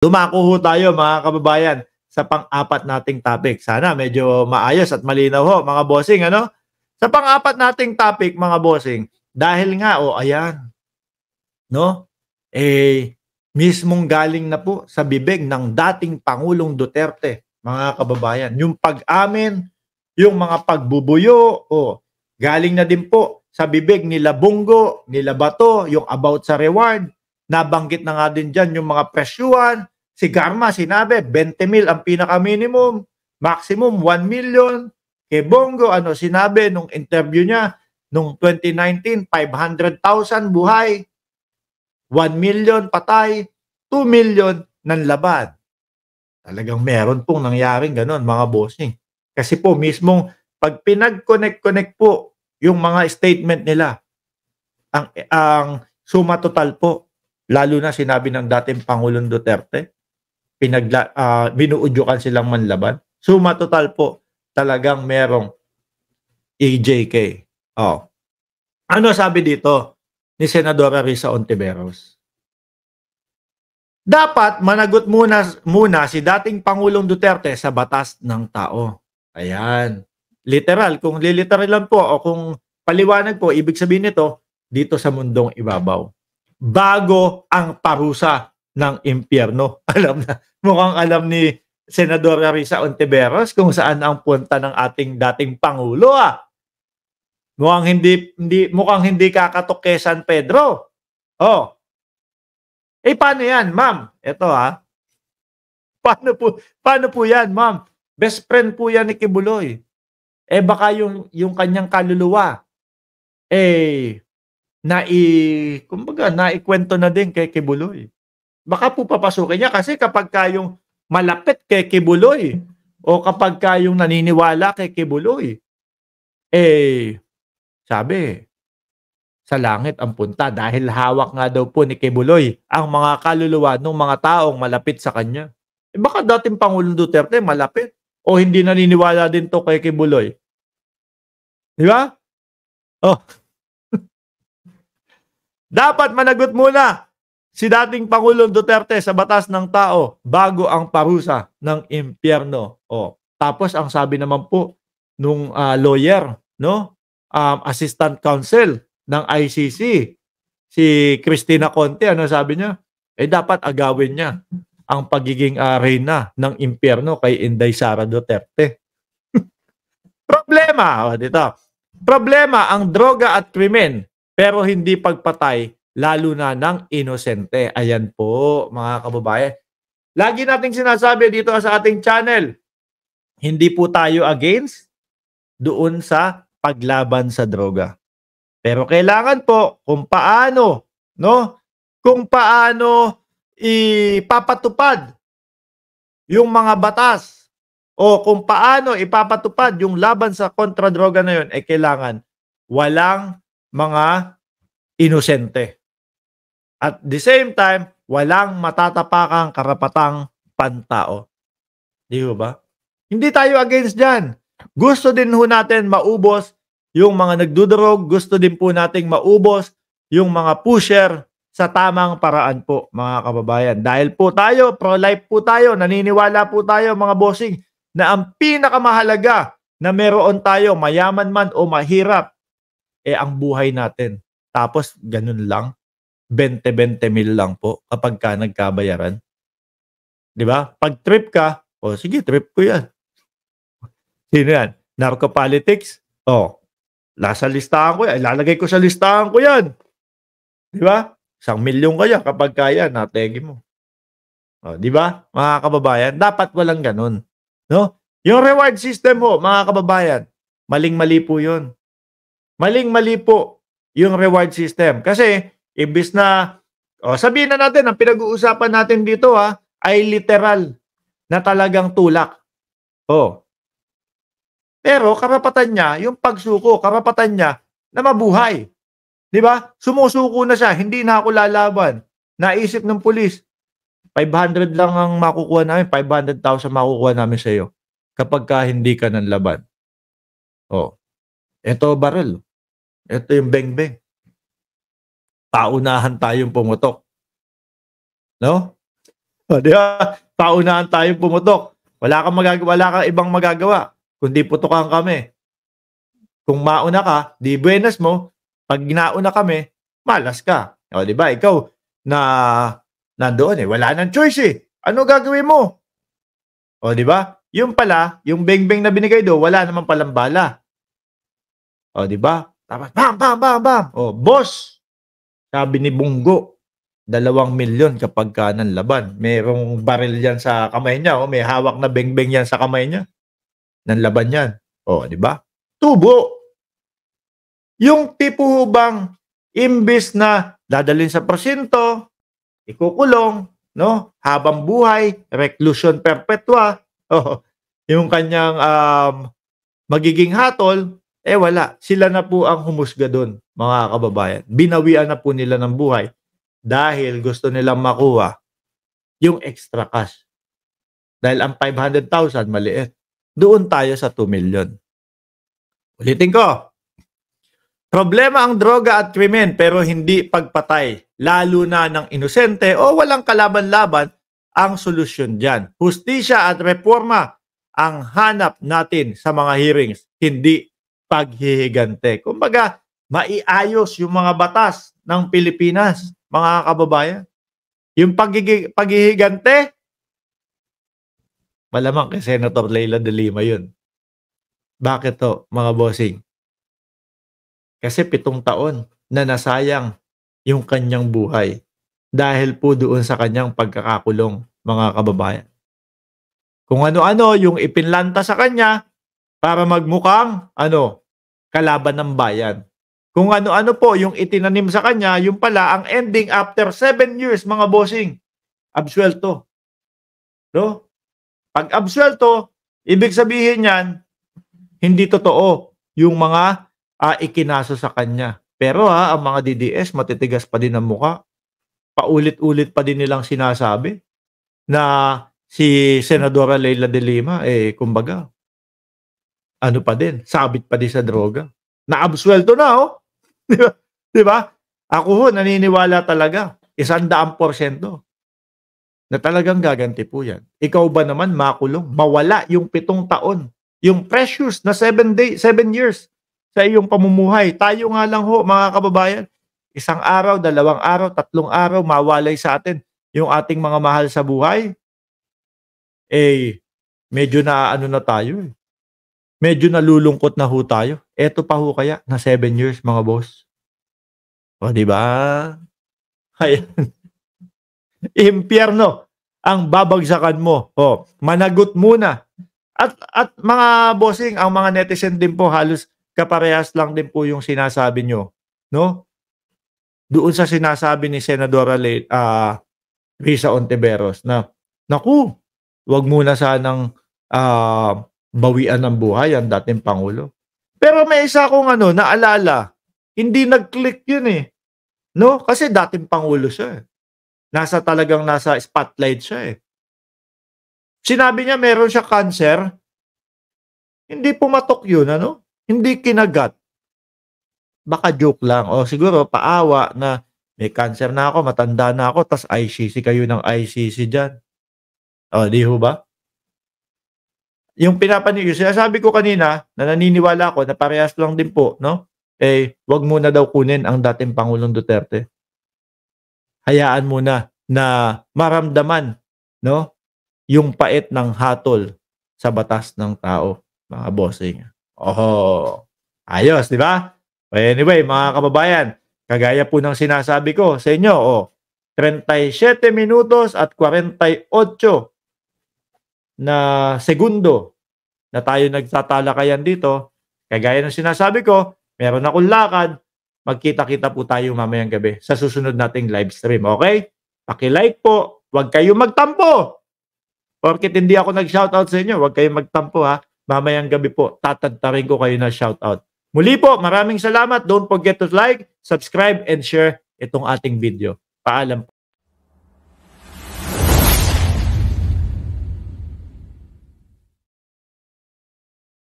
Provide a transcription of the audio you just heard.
Dumako ho tayo mga kababayan sa pang-apat nating topic. Sana medyo maayos at malinaw ho mga bossing, ano? Sa pang-apat nating topic mga bossing, dahil nga ayan, no? Mismong galing na po sa bibig ng dating Pangulong Duterte, mga kababayan, yung pag-amin, yung mga pagbubuyo, galing na din po sa bibig nila Bongo, nila Bato, yung about sa reward. Nabanggit na nga din dyan yung mga presyuhan. Si Garma sinabi, 20,000 ang pinaka-minimum, maximum 1 million. Kay Bongo, sinabi nung interview niya, nung 2019, 500,000 buhay, 1 million patay, 2 million nanlabad. Talagang meron pong nangyaring ganon mga bossing. Kasi po mismong pag pinag-connect po yung mga statement nila, ang suma total po, lalo na sinabi ng dating Pangulong Duterte, binuudyukan silang manlaban. Suma total po, talagang merong EJK. Ano sabi dito ni Senadora Risa Hontiveros? Dapat managot muna si dating Pangulong Duterte sa batas ng tao. Ayan. Literal, kung liliteralan po o kung paliwanag po, ibig sabihin nito, dito sa mundong ibabaw. Bago ang parusa ng impyerno. Mukhang alam ni Senadora Risa Hontiveros kung saan ang punta ng ating dating Pangulo. Mukhang hindi kakatok kay San Pedro. Paano yan, ma'am? Ito Paano po yan, ma'am? Best friend po yan ni Kibuloy. Baka yung kanyang kaluluwa, naikwento na din kay Kibuloy. Baka po papasukin niya kasi kapag kayong malapit kay Kibuloy o kapag kayong naniniwala kay Kibuloy, sabi, sa langit ang punta dahil hawak nga daw po ni Kibuloy ang mga kaluluwa ng mga taong malapit sa kanya. Baka dating Pangulong Duterte malapit o hindi naniniwala din to kay Kibuloy. Di ba? Dapat managot muna si dating Pangulong Duterte sa batas ng tao bago ang parusa ng impyerno. Tapos ang sabi naman po nung lawyer, assistant counsel ng ICC, si Cristina Conte, sabi niya? Dapat agawin niya ang pagiging reyna ng impyerno kay Inday Sara Duterte. Problema, dito. Problema ang droga at krimen, pero hindi pagpatay, lalo na ng inosente. Ayan po, mga kababayan. Lagi nating sinasabi dito sa ating channel, hindi po tayo against doon sa paglaban sa droga. Pero kailangan po kung paano, kung paano ipapatupad yung mga batas o kung paano ipapatupad yung laban sa kontra-droga na yun, kailangan walang mga inosente. At the same time, walang matatapakang karapatang pantao. Di ba? Hindi tayo against dyan. Gusto din ho natin maubos yung mga nagdudurog, gusto din po nating maubos yung mga pusher sa tamang paraan po, mga kababayan. Dahil po tayo, pro-life po tayo, naniniwala po tayo, mga bossing, na ang pinakamahalaga na meron tayo, mayaman man o mahirap, ang buhay natin. Tapos, ganun lang, 20-20 mil lang po kapag ka nagkabayaran. Di ba? Pag trip ka, sige, trip ko yan. Sino yan? Narco-politics? Nasa listahan ko yan. Ilalagay ko sa listahan ko yan. Di ba? 1 milyon kaya kapag kaya, nategi mo. Di ba? Mga kababayan, dapat walang ganun. Yung reward system mo, mga kababayan, maling-mali po yun. Maling-mali po yung reward system. Kasi, ibis na, sabihin na natin, ang pinag-uusapan natin dito ay literal na talagang tulak. Pero karapatan niya, yung pagsuko, karapatan niya na mabuhay. Di ba? Sumusuko na siya, hindi na ako lalaban. Naisip ng pulis, 500 lang ang makukuha namin, 500,000 makukuha namin sa iyo kapag ka hindi ka nanlaban. Ito baril. Ito yung beng-beng. Paunahan tayong pumutok. O, di ba? Paunahan tayong pumutok. Wala kang ibang magagawa kundi putukan kami. Kung mauna ka, di buenas mo. Pag nauna kami, malas ka. O, di ba? Ikaw na nandoon wala nang choice eh. Ano gagawin mo? O, di ba? Yung pala, yung beng-beng na binigay do, wala naman palang bala. O, di ba? Tapos, bam, bam, bam, bam. O, boss, sabi ni Bunggo, 2 milyon kapag ka ng laban. Merong baril yan sa kamay niya. O, may hawak na beng-beng yan sa kamay niya. Ng laban yan. O, di ba? Tubo. Yung tipo ho bang imbis na dadalhin sa presinto, ikukulong, no? Habang buhay, reclusion perpetua, oh, yung kanyang magiging hatol, wala. Sila na po ang humusga doon, mga kababayan. Binawian na po nila ng buhay dahil gusto nilang makuha yung extra cash. Dahil ang 500,000 maliit. Doon tayo sa 2 million. Ulitin ko. Problema ang droga at krimen pero hindi pagpatay, lalo na ng inosente o walang kalaban-laban ang solusyon dyan. Hustisya at reforma ang hanap natin sa mga hearings, hindi paghihigante. Kumbaga, maiayos yung mga batas ng Pilipinas, mga kababayan. Yung paghihigante, malamang kay Senator Leila de Lima yun. Bakit to, mga bossing? Kasi 7 taon na nasayang yung kanyang buhay dahil po doon sa kanyang pagkakakulong, mga kababayan. Kung ano-ano yung ipinlanta sa kanya para magmukhang kalaban ng bayan. Kung ano-ano po yung itinanim sa kanya, yung pala ang ending after 7 years, mga bossing, absuelto. No? Pag absuelto, ibig sabihin yan, hindi totoo yung mga ikinaso sa kanya. Pero ang mga DDS, matitigas pa din ang muka. Paulit-ulit pa din nilang sinasabi na si Senadora Leila de Lima, kumbaga, pa din, sabit pa din sa droga. Naabsuelto na, oh. Di ba? Ako ho, naniniwala talaga, 100% na talagang gaganti po yan. Ikaw ba naman makulong, mawala yung 7 taon, yung precious na 7 years sa iyong pamumuhay. Tayo nga lang ho, mga kababayan, 1 araw, 2 araw, 3 araw, mawalay sa atin yung ating mga mahal sa buhay. Medyo na na tayo. Medyo nalulungkot na ho tayo. Eto pa ho kaya na 7 years, mga boss. O, di ba? Ayan. Impyerno ang babagsakan mo. O, managot muna. At mga bossing, ang mga netizen din po halos kaparehas lang din po yung sinasabi nyo, no? Doon sa sinasabi ni Senadora Risa Hontiveros na, naku, wag muna sanang bawian ng buhay ang dating Pangulo. Pero may isa akong naalala, hindi nag-click yun no? Kasi dating Pangulo siya. Nasa spotlight siya Sinabi niya meron siya cancer, hindi pumatok yun, Hindi kinagat. Baka joke lang. O siguro paawa na may cancer na ako, matanda na ako, tas ICC kayo ng ICC dyan. O, di ho ba? Yung sinasabi ko kanina, na naniniwala ako na parehas lang din po, no? Wag muna daw kunin ang dating Pangulong Duterte. Hayaan muna na maramdaman, no? Yung pait ng hatol sa batas ng tao, mga bossing. Ayos, di ba? Anyway, mga kababayan, kagaya po ng sinasabi ko sa inyo, 37 minutos at 48 na segundo na tayo nagtatalakayan dito. Kagaya ng sinasabi ko, meron akong lakad, magkita-kita po tayo mamayang gabi sa susunod nating live stream, okay? Paki-like po, huwag kayong magtampo. Porket hindi ako nag-shoutout sa inyo, huwag kayong magtampo ha. Mamayang gabi po, tatantarin ko kayo na shoutout. Muli po, maraming salamat. Don't forget to like, subscribe, and share itong ating video. Paalam po.